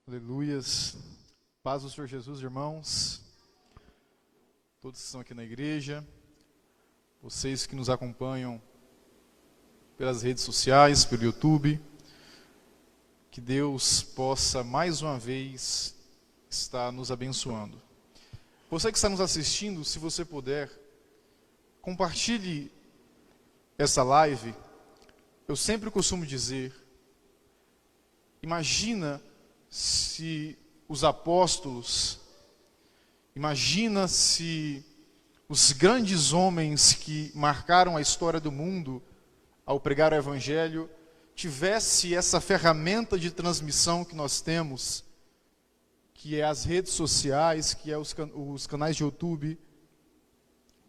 Aleluias. Paz do Senhor Jesus, irmãos. Todos que estão aqui na igreja, vocês que nos acompanham pelas redes sociais, pelo YouTube, que Deus possa mais uma vez estar nos abençoando. Você que está nos assistindo, se você puder, compartilhe essa live. Eu sempre costumo dizer, imagina se os apóstolos, imagina se os grandes homens que marcaram a história do mundo ao pregar o Evangelho, tivesse essa ferramenta de transmissão que nós temos, que é as redes sociais, que é os canais de YouTube.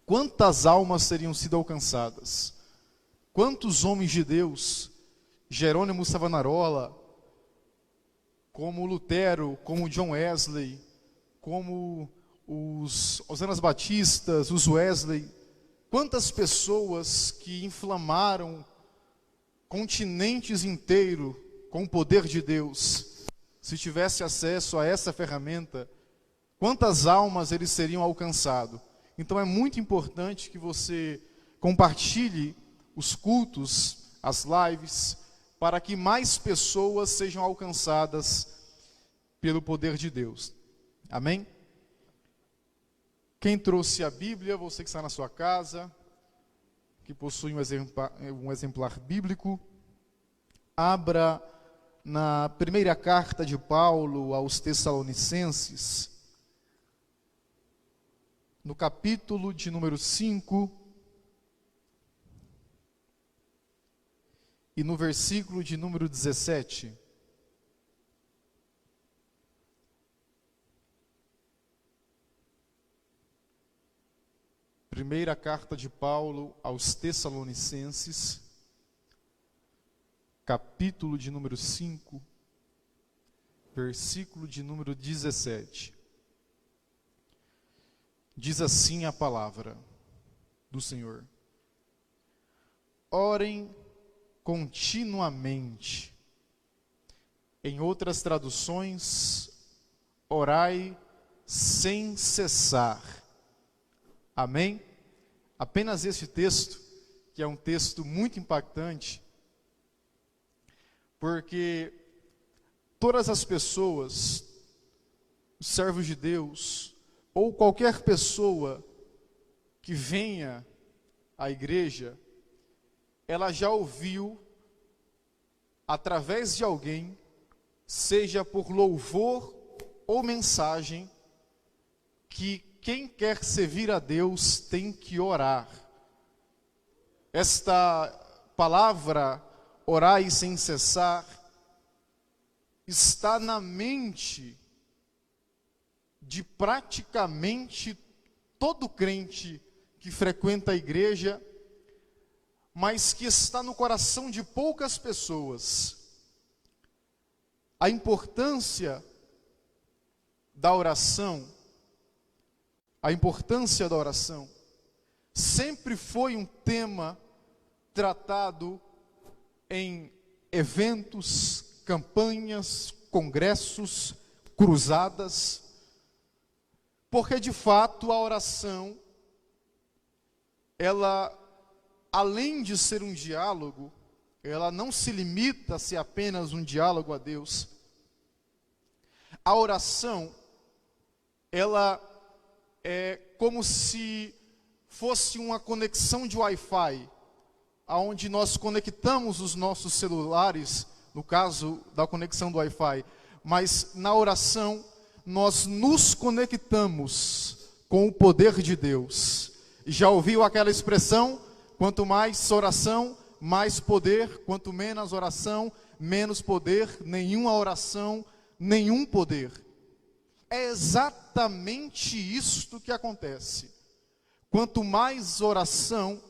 Quantas almas teriam sido alcançadas? Quantos homens de Deus, Jerônimo Savonarola, como Lutero, como John Wesley, como os Osanas Batistas, os Wesley, quantas pessoas que inflamaram continentes inteiros com o poder de Deus, se tivesse acesso a essa ferramenta, quantas almas eles seriam alcançados? Então é muito importante que você compartilhe os cultos, as lives, para que mais pessoas sejam alcançadas pelo poder de Deus. Amém? Quem trouxe a Bíblia, você que está na sua casa, que possui um exemplar bíblico, abra na primeira carta de Paulo aos Tessalonicenses, no capítulo de número 5, e no versículo de número 17. Primeira carta de Paulo aos Tessalonicenses, capítulo de número 5, versículo de número 17. Diz assim a palavra do Senhor: orem continuamente. Em outras traduções, orai sem cessar. Amém? Apenas este texto, que é um texto muito impactante, porque todas as pessoas, os servos de Deus, ou qualquer pessoa que venha à igreja, ela já ouviu, através de alguém, seja por louvor ou mensagem, que quem quer servir a Deus tem que orar. Esta palavra, orai sem cessar, está na mente de praticamente todo crente que frequenta a igreja, mas que está no coração de poucas pessoas. A importância da oração, sempre foi um tema tratado em eventos, campanhas, congressos, cruzadas, porque de fato a oração, ela, além de ser um diálogo, ela não se limita a ser apenas um diálogo a Deus. A oração, ela é como se fosse uma conexão de Wi-Fi, aonde nós conectamos os nossos celulares, no caso da conexão do Wi-Fi, mas na oração nós nos conectamos com o poder de Deus. Já ouviu aquela expressão? Quanto mais oração, mais poder. Quanto menos oração, menos poder. Nenhuma oração, nenhum poder. É exatamente isto que acontece. Quanto mais oração,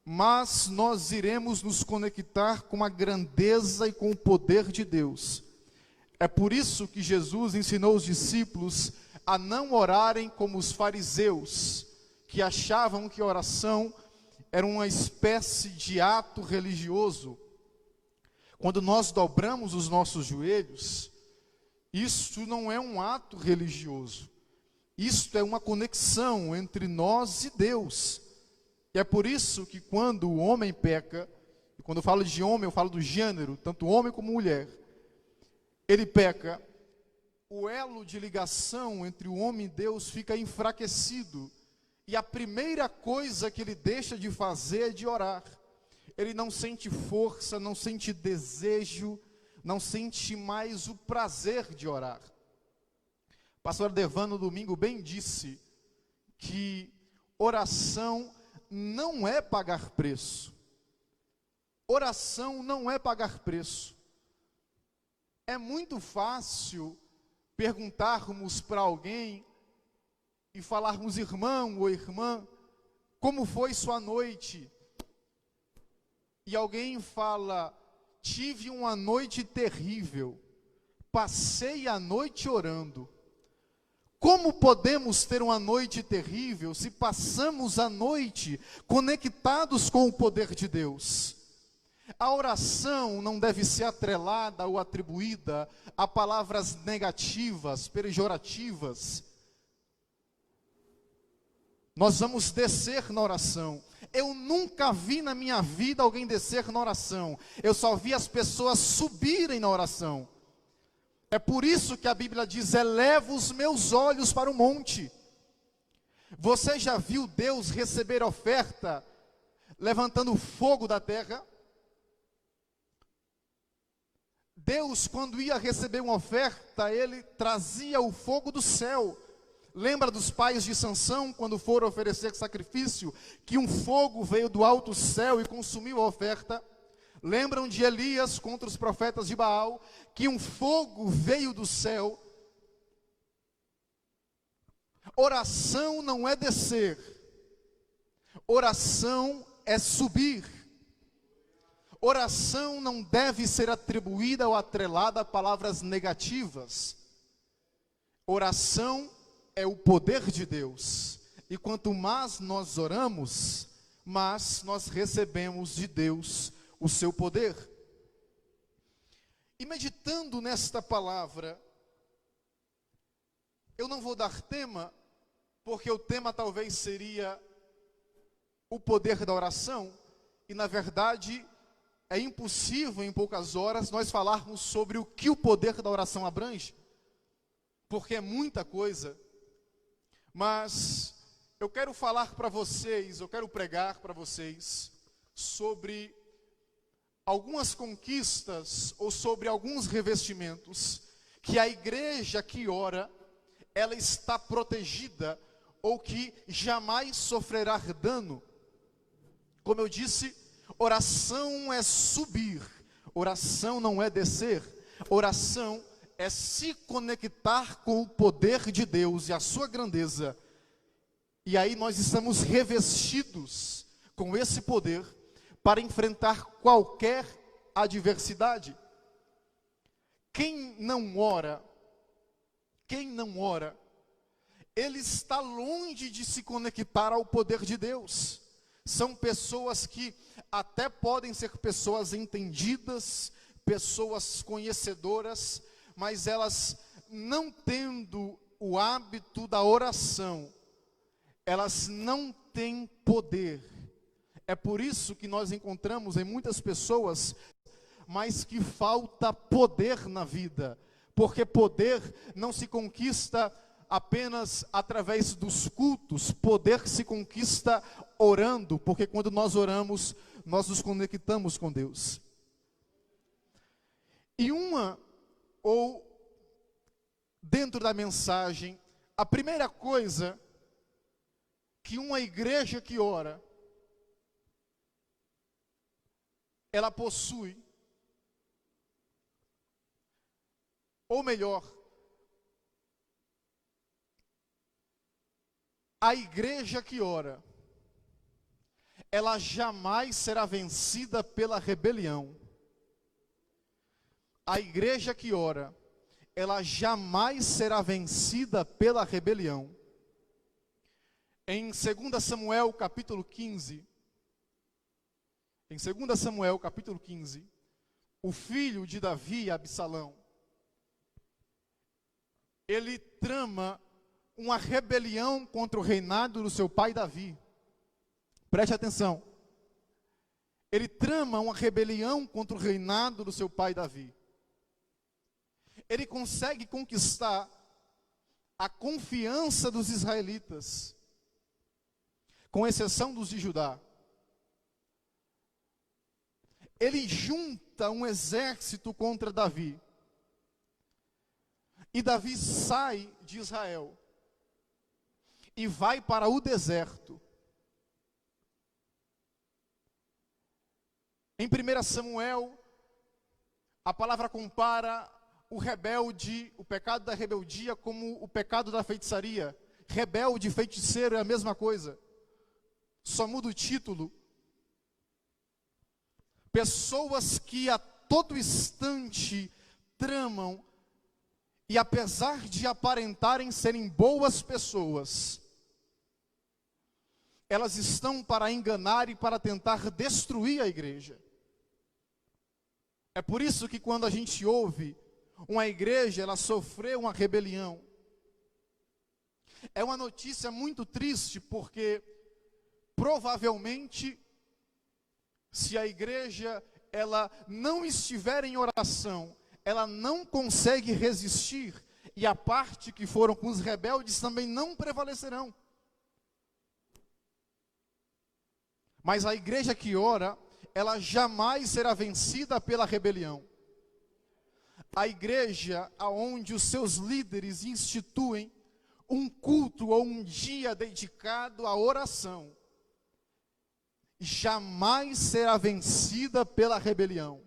mais nós iremos nos conectar com a grandeza e com o poder de Deus. É por isso que Jesus ensinou os discípulos a não orarem como os fariseus, que achavam que a oração era uma espécie de ato religioso. Quando nós dobramos os nossos joelhos Isso não é um ato religioso. Isto é uma conexão entre nós e Deus. E é por isso que quando o homem peca, e quando eu falo de homem, eu falo do gênero, tanto homem como mulher, ele peca, o elo de ligação entre o homem e Deus fica enfraquecido. E a primeira coisa que ele deixa de fazer é de orar. Ele não sente força, não sente desejo, não sente mais o prazer de orar. O pastor Adevan, no domingo, bem disse que oração não é pagar preço. Oração não é pagar preço. É muito fácil perguntarmos para alguém e falarmos, irmão ou irmã, como foi sua noite? E alguém fala, tive uma noite terrível, passei a noite orando. Como podemos ter uma noite terrível se passamos a noite conectados com o poder de Deus? A oração não deve ser atrelada ou atribuída a palavras negativas, pejorativas. Nós vamos descer na oração. Eu nunca vi na minha vida alguém descer na oração. Eu só vi as pessoas subirem na oração. É por isso que a Bíblia diz, eleva os meus olhos para o monte. Você já viu Deus receber oferta, levantando fogo da terra? Deus, quando ia receber uma oferta, ele trazia o fogo do céu. Lembra dos pais de Sansão, quando foram oferecer sacrifício, que um fogo veio do alto céu e consumiu a oferta? Lembram de Elias contra os profetas de Baal, que um fogo veio do céu? Oração não é descer, oração é subir. Oração não deve ser atribuída ou atrelada a palavras negativas. Oração é o poder de Deus. E quanto mais nós oramos, mais nós recebemos de Deus o seu poder. E meditando nesta palavra, eu não vou dar tema, porque o tema talvez seria o poder da oração. E na verdade, é impossível em poucas horas nós falarmos sobre o que o poder da oração abrange, porque é muita coisa. Mas eu quero falar para vocês, eu quero pregar para vocês sobre algumas conquistas ou sobre alguns revestimentos que a igreja que ora, ela está protegida ou que jamais sofrerá dano. Como eu disse, oração é subir, oração não é descer, oração é se conectar com o poder de Deus e a sua grandeza. E aí nós estamos revestidos com esse poder para enfrentar qualquer adversidade. Quem não ora, ele está longe de se conectar ao poder de Deus. São pessoas que até podem ser pessoas entendidas, pessoas conhecedoras, mas elas não tendo o hábito da oração, elas não têm poder. É por isso que nós encontramos em muitas pessoas, mas que falta poder na vida, porque poder não se conquista apenas através dos cultos, poder se conquista orando, porque quando nós oramos, nós nos conectamos com Deus. E dentro da mensagem, a primeira coisa que uma igreja que ora, ela possui, ou melhor, a igreja que ora, ela jamais será vencida pela rebelião. A igreja que ora, ela jamais será vencida pela rebelião. Em 2 Samuel capítulo 15, o filho de Davi, Absalão, ele trama uma rebelião contra o reinado do seu pai Davi. Preste atenção. Ele trama uma rebelião contra o reinado do seu pai Davi. Ele consegue conquistar a confiança dos israelitas, com exceção dos de Judá. Ele junta um exército contra Davi. E Davi sai de Israel e vai para o deserto. Em 1 Samuel, a palavra compara o rebelde, o pecado da rebeldia, como o pecado da feitiçaria. Rebelde e feiticeiro é a mesma coisa, só muda o título. Pessoas que a todo instante tramam, e apesar de aparentarem serem boas pessoas, elas estão para enganar e para tentar destruir a igreja. É por isso que quando a gente ouve uma igreja, ela sofreu uma rebelião, é uma notícia muito triste, porque provavelmente, se a igreja ela não estiver em oração, ela não consegue resistir, e a parte que foram com os rebeldes também não prevalecerão. Mas a igreja que ora, ela jamais será vencida pela rebelião. A igreja aonde os seus líderes instituem um culto ou um dia dedicado à oração, jamais será vencida pela rebelião.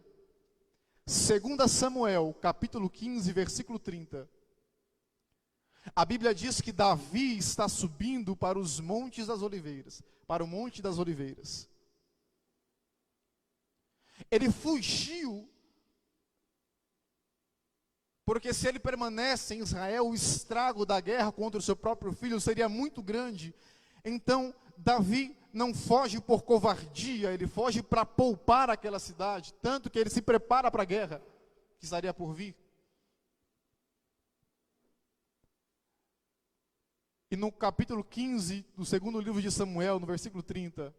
2 Samuel, capítulo 15, versículo 30. A Bíblia diz que Davi está subindo para os montes das oliveiras, para o monte das oliveiras. Ele fugiu, porque se ele permanece em Israel, o estrago da guerra contra o seu próprio filho seria muito grande. Então, Davi não foge por covardia, ele foge para poupar aquela cidade, tanto que ele se prepara para a guerra que estaria por vir. E no capítulo 15 do segundo livro de Samuel, no versículo 30,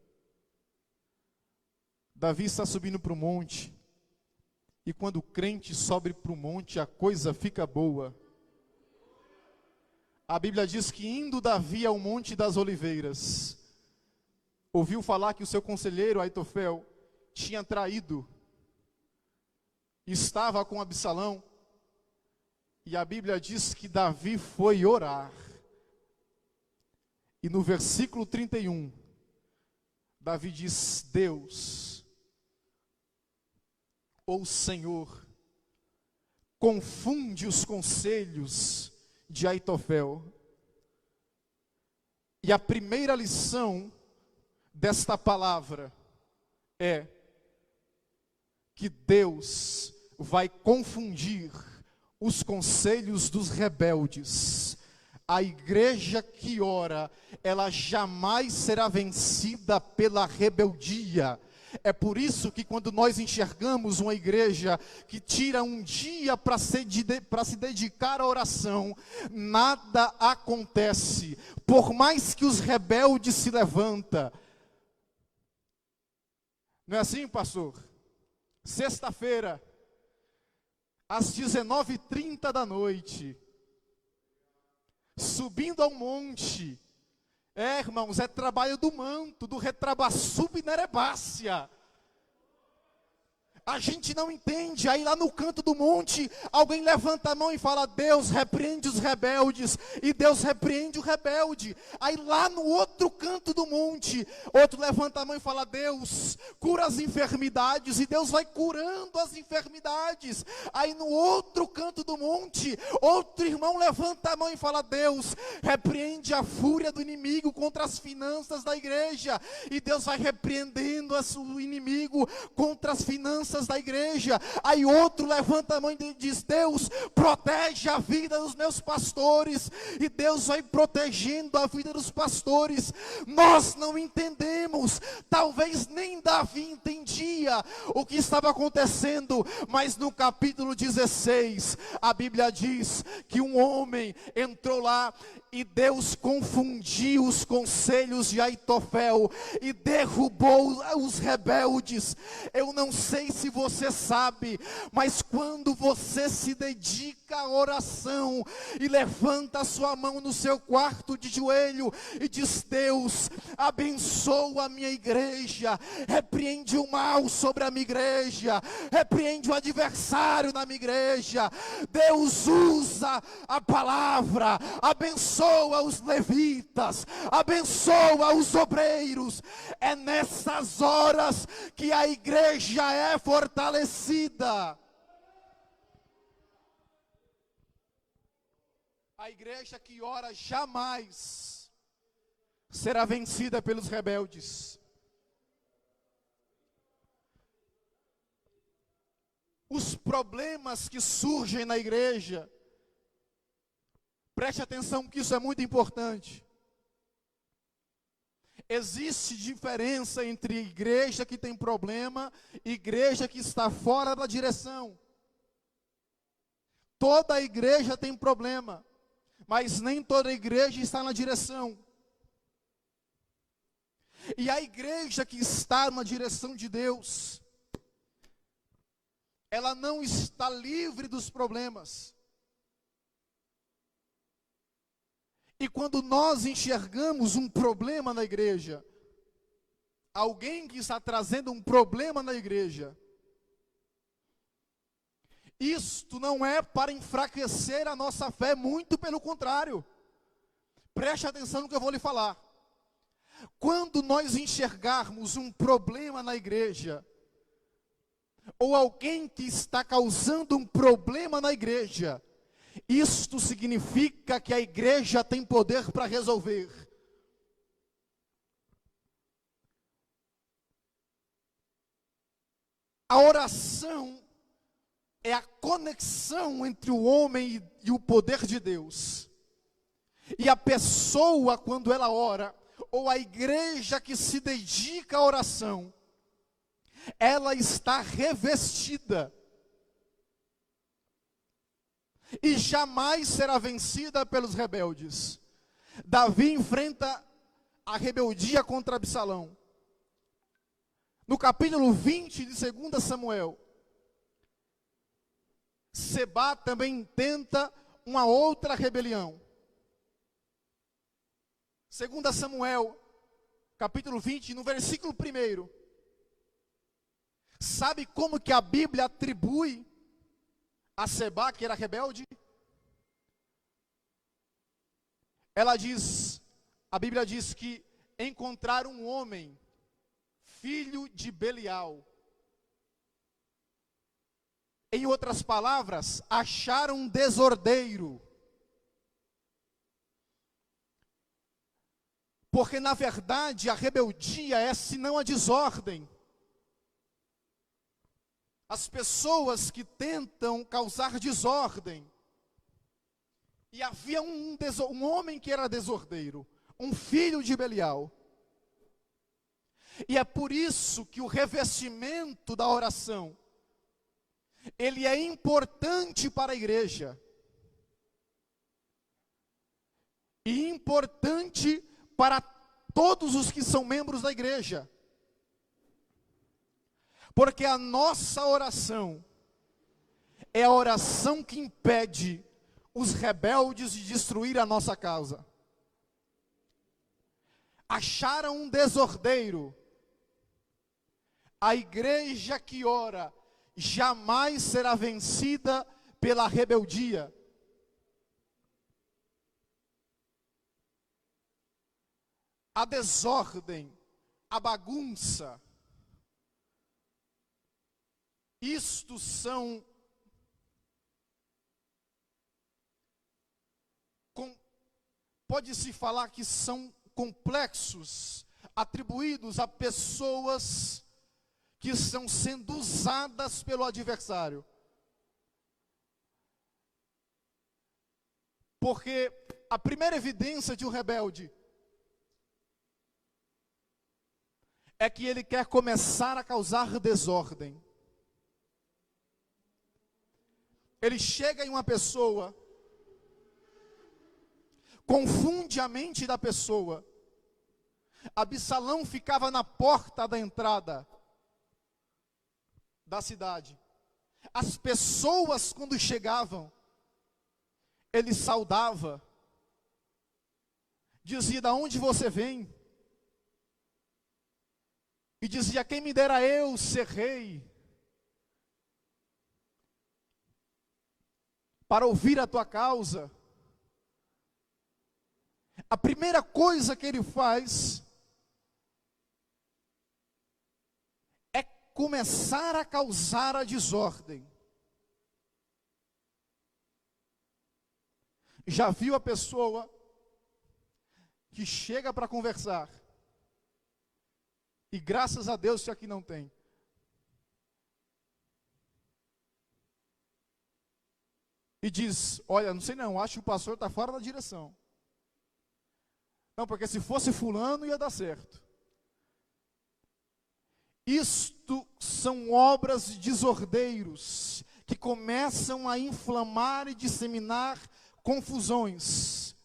Davi está subindo para o monte, e quando o crente sobe para o monte, a coisa fica boa. A Bíblia diz que indo Davi ao monte das oliveiras, ouviu falar que o seu conselheiro Aitofel tinha traído, estava com Absalão, e a Bíblia diz que Davi foi orar. E no versículo 31, Davi diz: Deus, ou Senhor, confunde os conselhos de Aitofel. E a primeira lição desta palavra é que Deus vai confundir os conselhos dos rebeldes. A igreja que ora, ela jamais será vencida pela rebeldia. É por isso que quando nós enxergamos uma igreja que tira um dia para se dedicar à oração, nada acontece. Por mais que os rebeldes se levantem. Não é assim, pastor? Sexta-feira, às 19h30 da noite, subindo ao monte. Irmãos, é trabalho do manto, do retrabassub nerebácia. A gente não entende, aí lá no canto do monte, alguém levanta a mão e fala: Deus repreende os rebeldes, e Deus repreende o rebelde. Aí lá no outro canto do monte, outro levanta a mão e fala: Deus cura as enfermidades, e Deus vai curando as enfermidades. Aí no outro canto do monte, outro irmão levanta a mão e fala: Deus repreende a fúria do inimigo contra as finanças da igreja, e Deus vai repreendendo o inimigo contra as finanças lideranças da igreja. Aí outro levanta a mão e diz: Deus, protege a vida dos meus pastores. E Deus vai protegendo a vida dos pastores. Nós não entendemos, talvez nem Davi entendia o que estava acontecendo, mas no capítulo 16, a Bíblia diz que um homem entrou lá e Deus confundiu os conselhos de Aitofel e derrubou os rebeldes. Eu não sei se você sabe, mas quando você se dedica à oração e levanta a sua mão no seu quarto de joelho e diz: Deus, abençoa a minha igreja, repreende o mal sobre a minha igreja, repreende o adversário na minha igreja, Deus usa a palavra, abençoa os levitas, abençoa os obreiros. É nessas horas que a igreja é fortalecida. A igreja que ora jamais será vencida pelos rebeldes. Os problemas que surgem na igreja, preste atenção que isso é muito importante. Existe diferença entre igreja que tem problema e igreja que está fora da direção. Toda igreja tem problema, mas nem toda igreja está na direção. E a igreja que está na direção de Deus, ela não está livre dos problemas. E quando nós enxergamos um problema na igreja, alguém que está trazendo um problema na igreja, isto não é para enfraquecer a nossa fé, muito pelo contrário. Preste atenção no que eu vou lhe falar. Quando nós enxergarmos um problema na igreja, ou alguém que está causando um problema na igreja, isto significa que a igreja tem poder para resolver. A oração é a conexão entre o homem e o poder de Deus. E a pessoa, quando ela ora, ou a igreja que se dedica à oração, ela está revestida e jamais será vencida pelos rebeldes. Davi enfrenta a rebeldia contra Absalão. No capítulo 20 de 2 Samuel, Sebá também tenta uma outra rebelião. 2 Samuel, capítulo 20, no versículo 1. Sabe como que a Bíblia atribui a Sebá, que era rebelde? Ela diz, a Bíblia diz que encontraram um homem, filho de Belial. Em outras palavras, acharam um desordeiro. Porque na verdade a rebeldia é senão a desordem. As pessoas que tentam causar desordem. E havia um homem que era desordeiro, um filho de Belial. E é por isso que o revestimento da oração, ele é importante para a igreja. E importante para todos os que são membros da igreja. Porque a nossa oração é a oração que impede os rebeldes de destruir a nossa causa. Acharam um desordeiro. A igreja que ora jamais será vencida pela rebeldia. A desordem, a bagunça, isto são pode-se falar que são complexos atribuídos a pessoas que estão sendo usadas pelo adversário. Porque a primeira evidência de um rebelde é que ele quer começar a causar desordem. Ele chega em uma pessoa, confunde a mente da pessoa. Absalão ficava na porta da entrada da cidade. As pessoas, quando chegavam, ele saudava, dizia: "Da onde você vem?" E dizia: "Quem me dera eu ser rei, para ouvir a tua causa." A primeira coisa que ele faz é começar a causar a desordem. Já viu a pessoa que chega para conversar, e graças a Deus isso aqui não tem, e diz: "Olha, não sei não, acho que o pastor está fora da direção. Não, porque se fosse fulano ia dar certo." Isto são obras de desordeiros que começam a inflamar e disseminar confusões.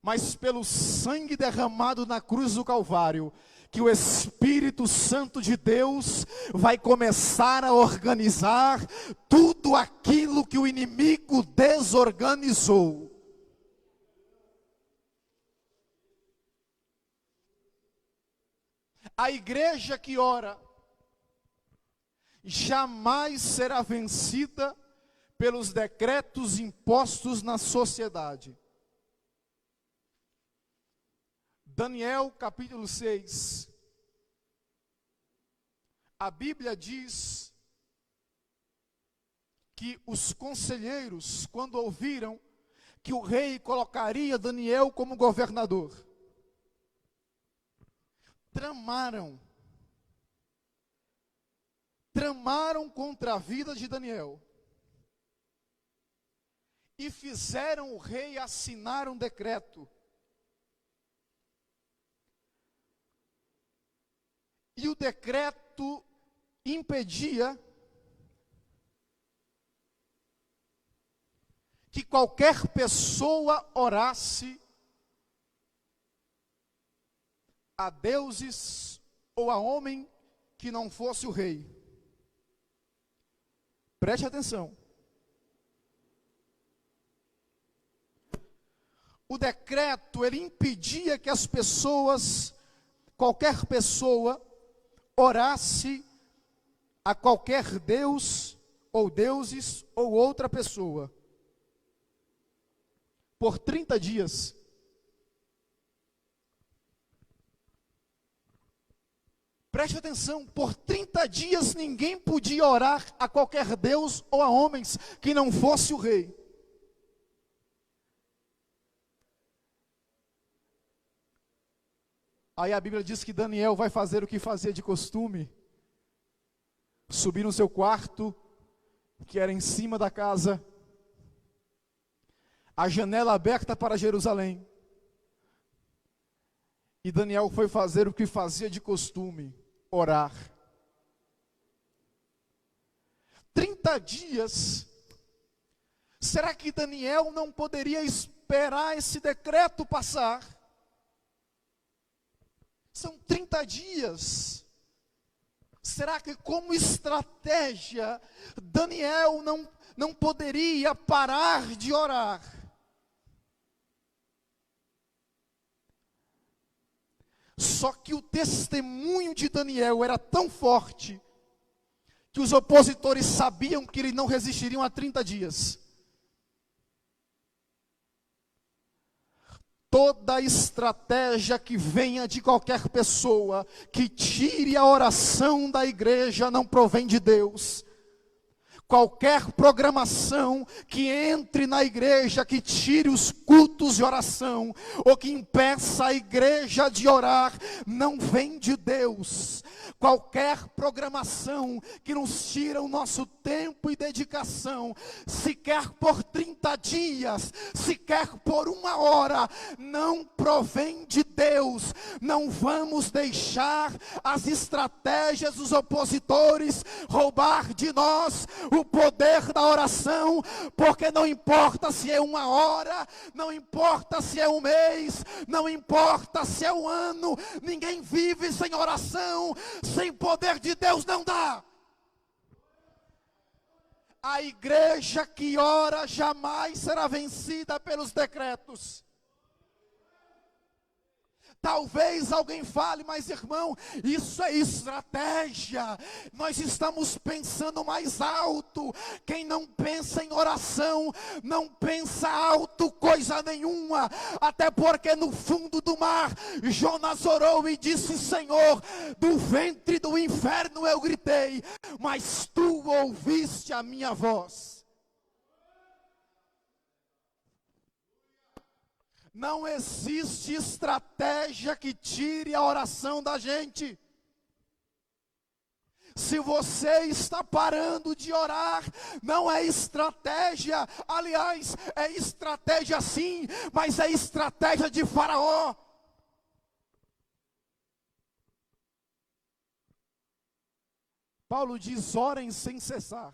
Mas pelo sangue derramado na cruz do Calvário, que o Espírito Santo de Deus vai começar a organizar tudo aquilo que o inimigo desorganizou. A igreja que ora jamais será vencida pelos decretos impostos na sociedade. Daniel capítulo 6. A Bíblia diz que os conselheiros, quando ouviram que o rei colocaria Daniel como governador, tramaram contra a vida de Daniel e fizeram o rei assinar um decreto. E o decreto impedia que qualquer pessoa orasse a deuses ou a homem que não fosse o rei. Preste atenção. O decreto, ele impedia que as pessoas, qualquer pessoa, orasse a qualquer deus, ou deuses, ou outra pessoa, por 30 dias. Preste atenção, por 30 dias ninguém podia orar a qualquer deus ou a homens que não fosse o rei. Aí a Bíblia diz que Daniel vai fazer o que fazia de costume: subir no seu quarto, que era em cima da casa, a janela aberta para Jerusalém. E Daniel foi fazer o que fazia de costume: orar. 30 dias. Será que Daniel não poderia esperar esse decreto passar? São 30 dias. Será que, como estratégia, Daniel não poderia parar de orar? Só que o testemunho de Daniel era tão forte, que os opositores sabiam que eles não resistiriam a 30 dias. Toda estratégia que venha de qualquer pessoa, que tire a oração da igreja, não provém de Deus. Qualquer programação que entre na igreja, que tire os cultos de oração, ou que impeça a igreja de orar, não vem de Deus. Qualquer programação que nos tira o nosso tempo e dedicação, sequer por 30 dias, sequer por 1 hora, não provém de Deus. Não vamos deixar as estratégias dos opositores roubar de nós o poder da oração, porque não importa se é 1 hora, não importa se é 1 mês, não importa se é 1 ano, ninguém vive sem oração, sem poder de Deus não dá. A igreja que ora jamais será vencida pelos decretos. Talvez alguém fale, mas irmão, isso é estratégia. Nós estamos pensando mais alto. Quem não pensa em oração, não pensa alto coisa nenhuma. Até porque no fundo do mar, Jonas orou e disse: Senhor, do ventre do inferno eu gritei, mas tu ouviste a minha voz. Não existe estratégia que tire a oração da gente. Se você está parando de orar, não é estratégia. Aliás, é estratégia sim, mas é estratégia de Faraó. Paulo diz: orem sem cessar.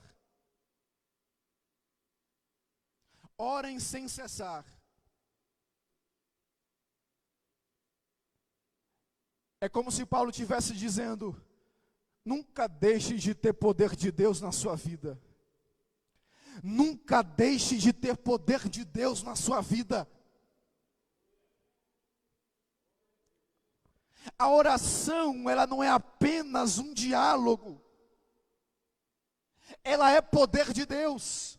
Orem sem cessar. É como se Paulo estivesse dizendo: nunca deixe de ter poder de Deus na sua vida. Nunca deixe de ter poder de Deus na sua vida. A oração, ela não é apenas um diálogo. Ela é poder de Deus.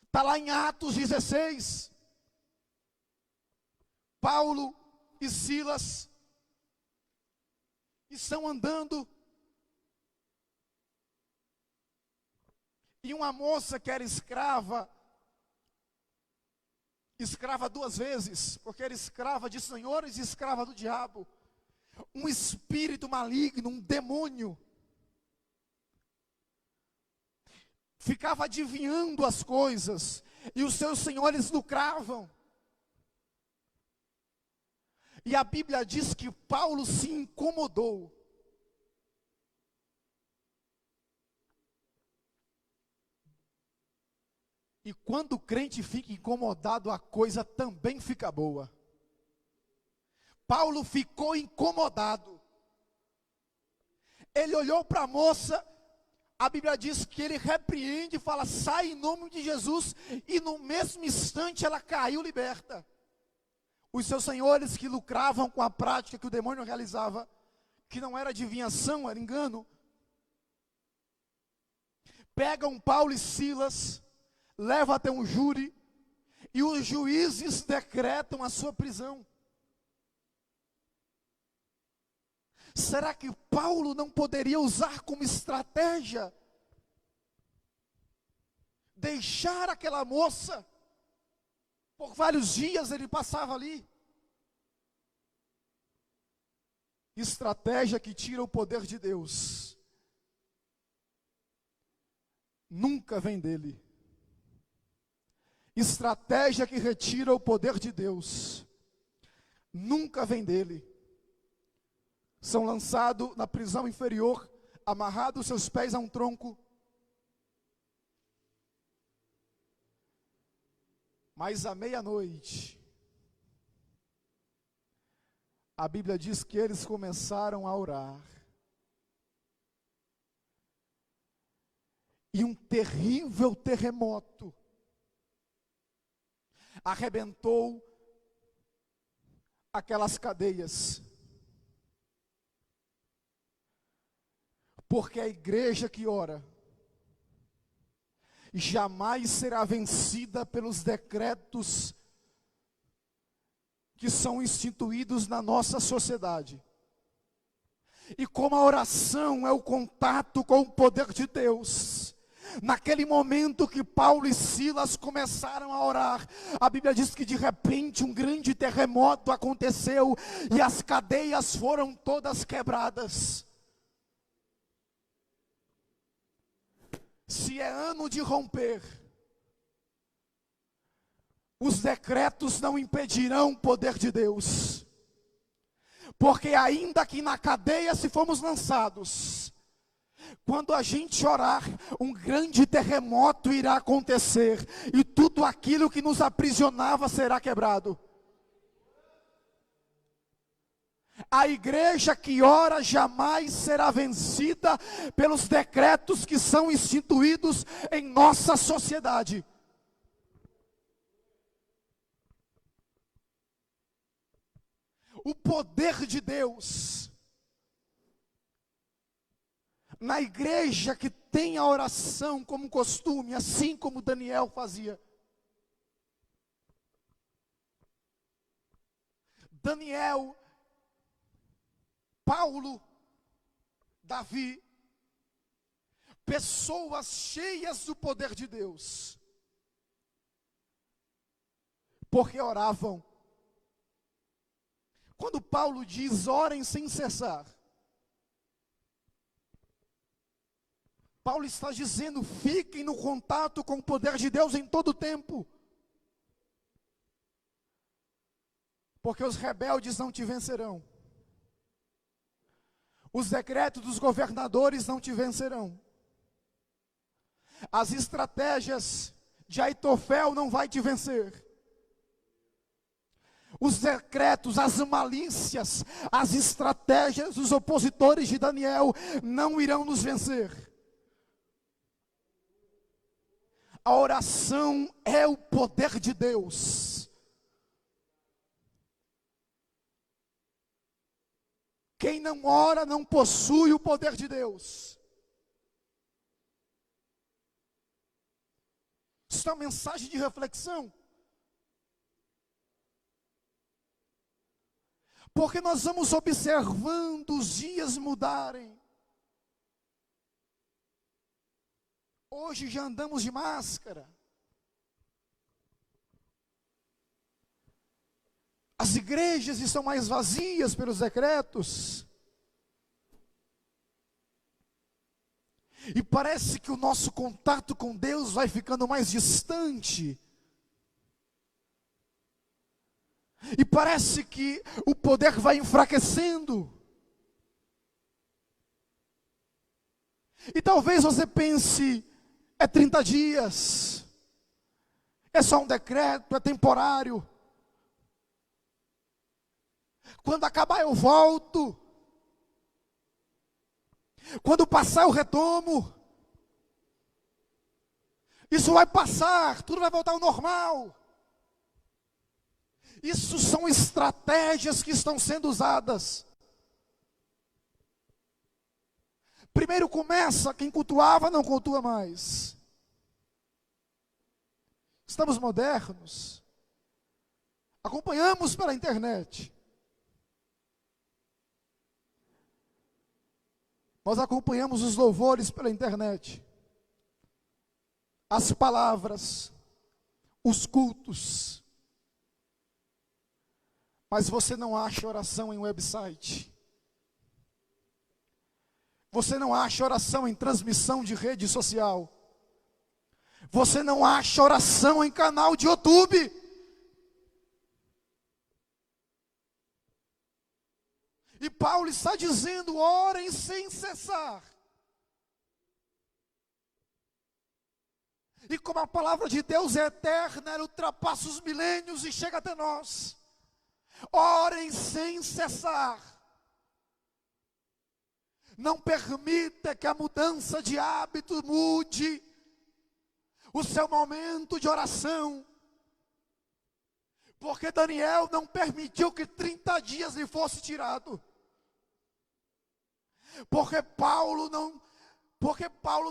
Está lá em Atos 16. Paulo e Silas estão andando, e uma moça que era escrava 2 vezes, porque era escrava de senhores e escrava do diabo, um espírito maligno, um demônio, ficava adivinhando as coisas, e os seus senhores lucravam. E a Bíblia diz que Paulo se incomodou. E quando o crente fica incomodado, a coisa também fica boa. Paulo ficou incomodado. Ele olhou para a moça, a Bíblia diz que ele repreende e fala: sai em nome de Jesus, e no mesmo instante ela caiu liberta. Os seus senhores que lucravam com a prática que o demônio realizava, que não era adivinhação, era engano, pegam Paulo e Silas, levam até um júri, e os juízes decretam a sua prisão. Será que Paulo não poderia usar como estratégia deixar aquela moça? Por vários dias ele passava ali. Estratégia que tira o poder de Deus nunca vem dele. Estratégia que retira o poder de Deus nunca vem dele. São lançados na prisão inferior, amarrados seus pés a um tronco. Mas à meia-noite, a Bíblia diz que eles começaram a orar. E um terrível terremoto arrebentou aquelas cadeias. Porque a igreja que ora jamais será vencida pelos decretos que são instituídos na nossa sociedade. E como a oração é o contato com o poder de Deus, Naquele momento que Paulo e Silas começaram a orar, a Bíblia diz que de repente um grande terremoto aconteceu e as cadeias foram todas quebradas. Se é ano de romper, os decretos não impedirão o poder de Deus. Porque ainda que na cadeia se formos lançados, quando a gente orar, um grande terremoto irá acontecer, e tudo aquilo que nos aprisionava será quebrado. A igreja que ora jamais será vencida pelos decretos que são instituídos em nossa sociedade. O poder de Deus na igreja que tem a oração como costume, assim como Daniel fazia. Daniel, Paulo, Davi, pessoas cheias do poder de Deus, porque oravam. Quando Paulo diz, orem sem cessar, Paulo está dizendo, fiquem no contato com o poder de Deus em todo o tempo. Porque os rebeldes não te vencerão. Os decretos dos governadores não te vencerão. As estratégias de Aitofel não vai te vencer. Os decretos, as malícias, as estratégias dos opositores de Daniel não irão nos vencer. A oração é o poder de Deus. Quem não ora não possui o poder de Deus. Isso é uma mensagem de reflexão. Porque nós vamos observando os dias mudarem. Hoje já andamos de máscara. As igrejas estão mais vazias pelos decretos. E parece que o nosso contato com Deus vai ficando mais distante. E parece que o poder vai enfraquecendo. E talvez você pense, é 30 dias, é só um decreto, é temporário. Quando acabar eu volto. Quando passar eu retomo. Isso vai passar, tudo vai voltar ao normal. Isso são estratégias que estão sendo usadas. Primeiro começa, quem cultuava não cultua mais. Estamos modernos. Acompanhamos pela internet. Nós acompanhamos os louvores pela internet. As palavras, os cultos. Mas você não acha oração em website. Você não acha oração em transmissão de rede social. Você não acha oração em canal de YouTube. E Paulo está dizendo, orem sem cessar. E como a palavra de Deus é eterna, ela ultrapassa os milênios e chega até nós. Orem sem cessar. Não permita que a mudança de hábito mude o seu momento de oração. Porque Daniel não permitiu que 30 dias lhe fosse tirado. Porque Paulo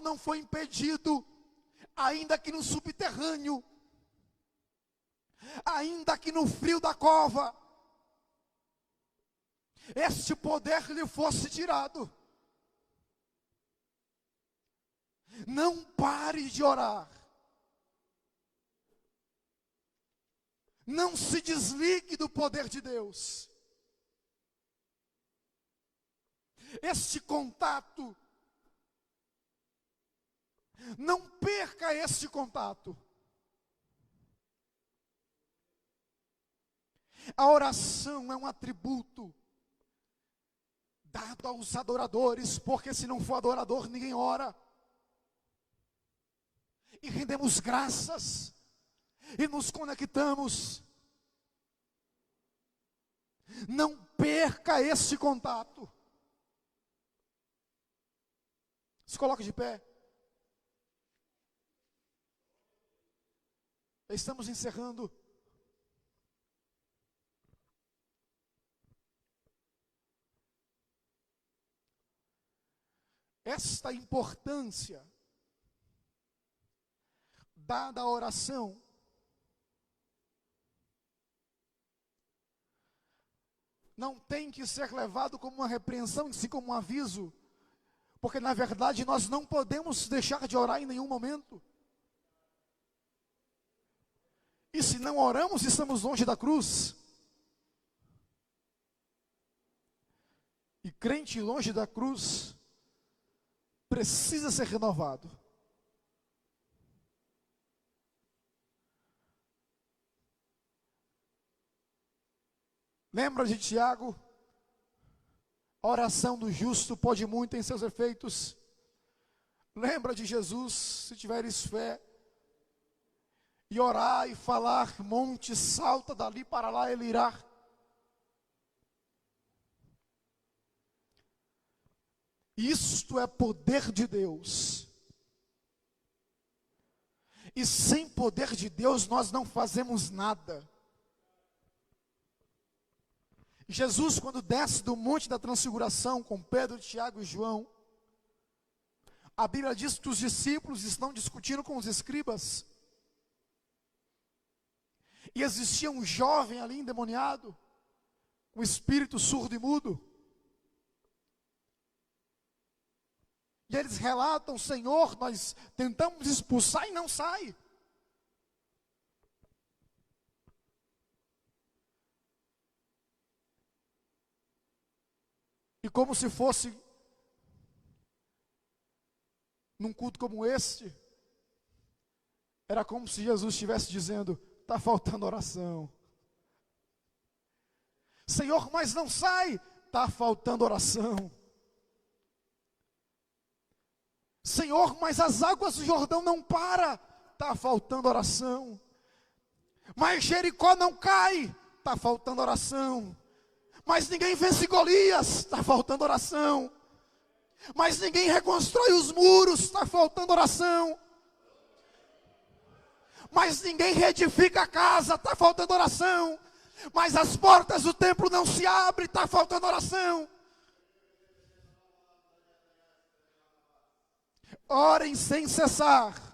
não foi impedido, ainda que no subterrâneo, ainda que no frio da cova, este poder lhe fosse tirado. Não pare de orar. Não se desligue do poder de Deus. Este contato, não perca este contato. A oração é um atributo dado aos adoradores, porque se não for adorador, ninguém ora. E rendemos graças, e nos conectamos. Não perca esse contato. Se coloque de pé. Estamos encerrando. Esta importância dada à oração não tem que ser levado como uma repreensão, em si como um aviso, porque na verdade nós não podemos deixar de orar em nenhum momento. E se não oramos, estamos longe da cruz. E crente longe da cruz precisa ser renovado. Lembra de Tiago? A oração do justo pode muito em seus efeitos. Lembra de Jesus, se tiveres fé, e orar e falar, monte, salta dali para lá, ele irá. Isto é poder de Deus. E sem poder de Deus nós não fazemos nada. Jesus, quando desce do monte da transfiguração com Pedro, Tiago e João, a Bíblia diz que os discípulos estão discutindo com os escribas. E existia um jovem ali endemoniado, um espírito surdo e mudo. E eles relatam, Senhor, nós tentamos expulsar e não sai. E como se fosse num culto como este, era como se Jesus estivesse dizendo, está faltando oração. Senhor, mas não sai, está faltando oração. Senhor, mas as águas do Jordão não param, está faltando oração. Mas Jericó não cai, está faltando oração. Mas ninguém vence Golias, está faltando oração. Mas ninguém reconstrói os muros, está faltando oração. Mas ninguém reedifica a casa, está faltando oração. Mas as portas do templo não se abrem, está faltando oração. Orem sem cessar.